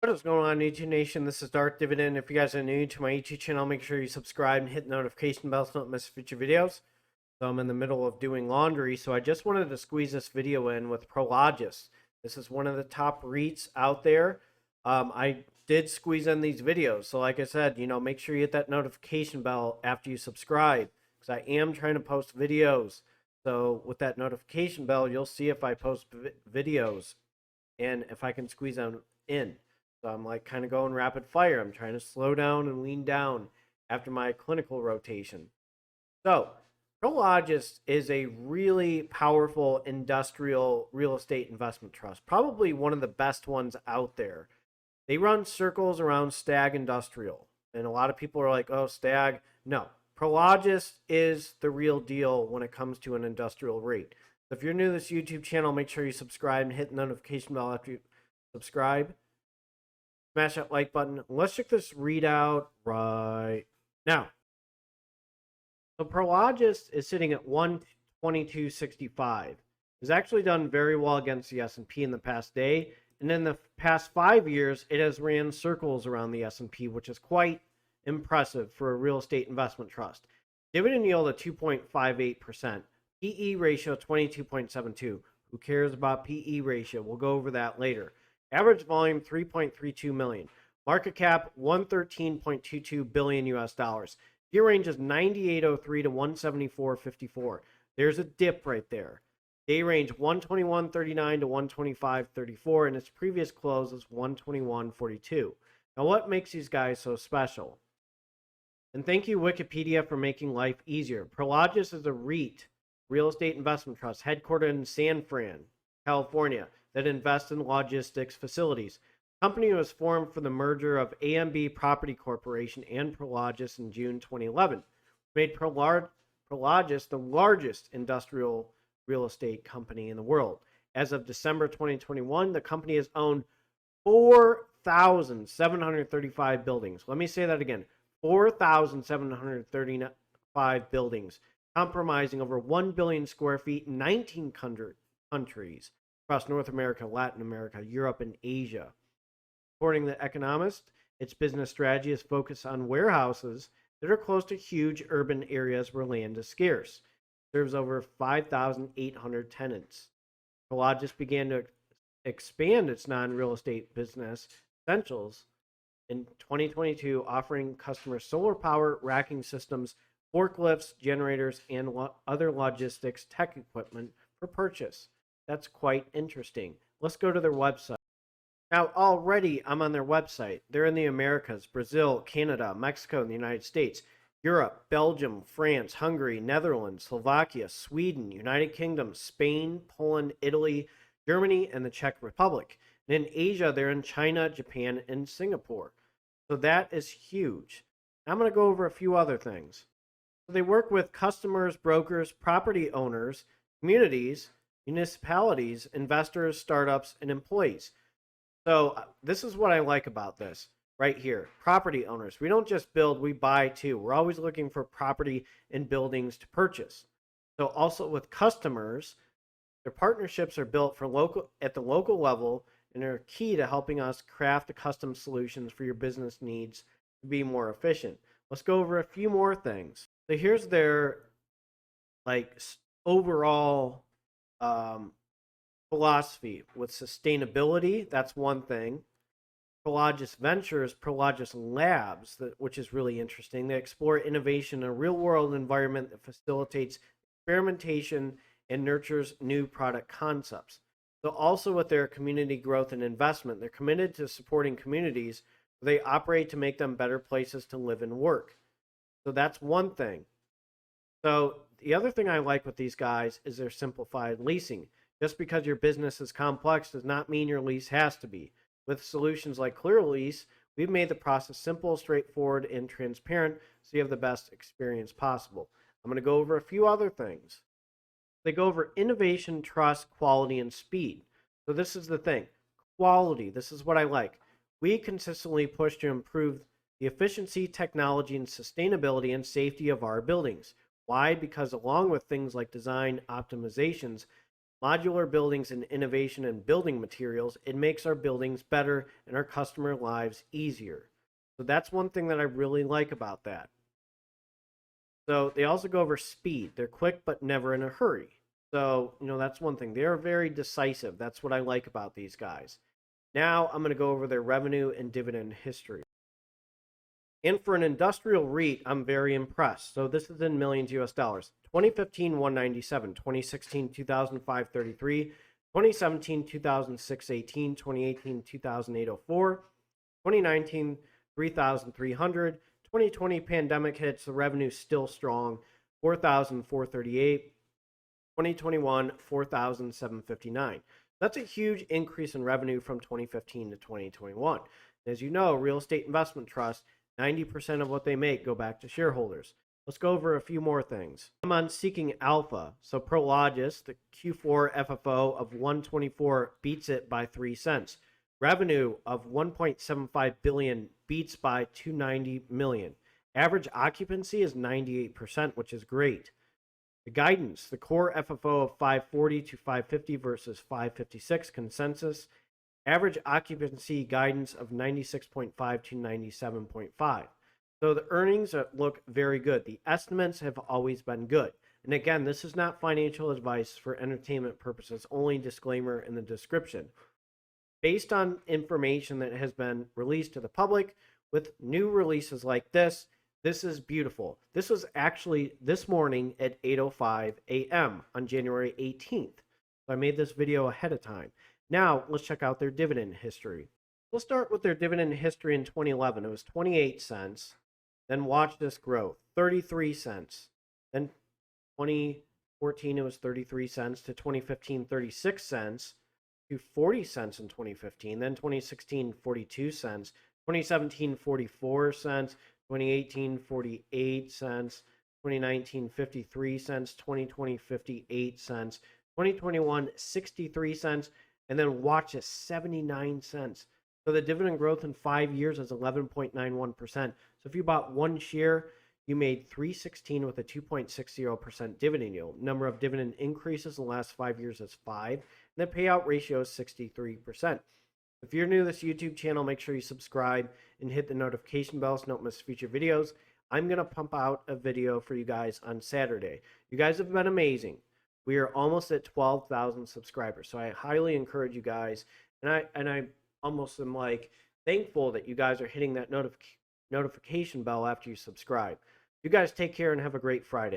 What is going on, YouTube Nation? This is Dark Dividend. If you guys are new to my YouTube channel, make sure you subscribe and hit the notification bell so you don't miss future videos. So I'm in the middle of doing laundry, so I just wanted to squeeze this video in with Prologis. This is one of the top REITs out there. I did squeeze in these videos, so like I said, make sure you hit that notification bell after you subscribe, because I am trying to post videos. So with that notification bell, you'll see if I post videos and if I can squeeze them in. So I'm like kind of going rapid fire. I'm trying to slow down and lean down after my clinical rotation. So Prologis is a really powerful industrial real estate investment trust, probably one of the best ones out there. They run circles around Stag Industrial, and a lot of people are like, oh, Stag. No, Prologis is the real deal when it comes to an industrial REIT. So if you're new to this YouTube channel, make sure you subscribe and hit the notification bell after you subscribe. Smash that like button. Let's check this readout right now. So Prologis is sitting at 122.65. It's actually done very well against the S&P in the past day. And in the past 5 years, it has ran circles around the S&P, which is quite impressive for a real estate investment trust. Dividend yield at 2.58%. PE ratio 22.72. Who cares about PE ratio? We'll go over that later. Average volume 3.32 million. Market cap 113.22 billion US dollars. Year range is 98.03 to 174.54. There's a dip right there. Day range 121.39 to 125.34, and its previous close is 121.42. Now, what makes these guys so special? And thank you, Wikipedia, for making life easier. Prologis is a REIT, real estate investment trust, headquartered in San Fran, California, that invests in logistics facilities. The company was formed for the merger of AMB Property Corporation and Prologis in June 2011. Made Prologis the largest industrial real estate company in the world. As of December 2021, the company has owned 4,735 buildings. Let me say that again. 4,735 buildings, comprising over 1 billion square feet in 19 countries across North America, Latin America, Europe, and Asia. According to The Economist, its business strategy is focused on warehouses that are close to huge urban areas where land is scarce. It serves over 5,800 tenants. Prologis began to expand its non-real estate business essentials in 2022, offering customers solar power, racking systems, forklifts, generators, and other logistics tech equipment for purchase. That's quite interesting. Let's go to their website. Now, already I'm on their website. They're in the Americas, Brazil, Canada, Mexico, and the United States, Europe, Belgium, France, Hungary, Netherlands, Slovakia, Sweden, United Kingdom, Spain, Poland, Italy, Germany, and the Czech Republic. And in Asia, they're in China, Japan, and Singapore. So that is huge. Now I'm going to go over a few other things. So they work with customers, brokers, property owners, communities, municipalities, investors, startups, and employees. So this is what I like about this right here. Property owners. We don't just build, we buy too. We're always looking for property and buildings to purchase. So also with customers, their partnerships are built for at the local level and are key to helping us craft the custom solutions for your business needs to be more efficient. Let's go over a few more things. So here's their overall philosophy with sustainability. That's one thing. Prologis Ventures, Prologis Labs, which is really interesting. They explore innovation in a real-world environment that facilitates experimentation and nurtures new product concepts. So also with their community growth and investment, they're committed to supporting communities. They operate to make them better places to live and work. So that's one thing. So the other thing I like with these guys is their simplified leasing. Just because your business is complex does not mean your lease has to be. With solutions like ClearLease, we've made the process simple, straightforward, and transparent so you have the best experience possible. I'm going to go over a few other things. They go over innovation, trust, quality, and speed. So this is the thing. Quality, this is what I like. We consistently push to improve the efficiency, technology, and sustainability and safety of our buildings. Why? Because along with things like design optimizations, modular buildings and innovation in building materials, it makes our buildings better and our customer lives easier. So that's one thing that I really like about that. So they also go over speed. They're quick but never in a hurry. So, that's one thing. They're very decisive. That's what I like about these guys. Now I'm going to go over their revenue and dividend history. And for an industrial REIT, I'm very impressed. So this is in millions US dollars. 2015, 197. 2016, 2005, 2017, 2006, 18. 2018, 2008, 2019, 3,300. 2020 pandemic hits, the revenue's still strong. 4,438. 2021, 4,759. That's a huge increase in revenue from 2015 to 2021. As you know, real estate investment trusts, 90% of what they make go back to shareholders. Let's go over a few more things. I'm on Seeking Alpha. So Prologis, the Q4 FFO of 124 beats it by 3 cents. Revenue of 1.75 billion beats by 290 million. Average occupancy is 98%, which is great. The guidance, the core FFO of 540 to 550 versus 556 consensus. Average occupancy guidance of 96.5 to 97.5. So the earnings look very good. The estimates have always been good. And again, this is not financial advice for entertainment purposes, only disclaimer in the description. Based on information that has been released to the public with new releases like this is beautiful. This was actually this morning at 8:05 a.m. on January 18th. So I made this video ahead of time. Now, let's check out their dividend history. We'll start with their dividend history in 2011. It was 28 cents. Then watch this grow. 33 cents. Then 2014, it was 33 cents. To 2015, 36 cents. To 40 cents in 2015. Then 2016, 42 cents. 2017, 44 cents. 2018, 48 cents. 2019, 53 cents. 2020, 58 cents. 2021, 63 cents. And then watch this, 79 cents. So the dividend growth in 5 years is 11.91%. So if you bought one share, you made $316 with a 2.60% dividend yield. Number of dividend increases in the last 5 years is 5. And the payout ratio is 63%. If you're new to this YouTube channel, make sure you subscribe and hit the notification bell so you don't miss future videos. I'm going to pump out a video for you guys on Saturday. You guys have been amazing. We are almost at 12,000 subscribers. So I highly encourage you guys. And I almost am like thankful that you guys are hitting that notification bell after you subscribe. You guys take care and have a great Friday.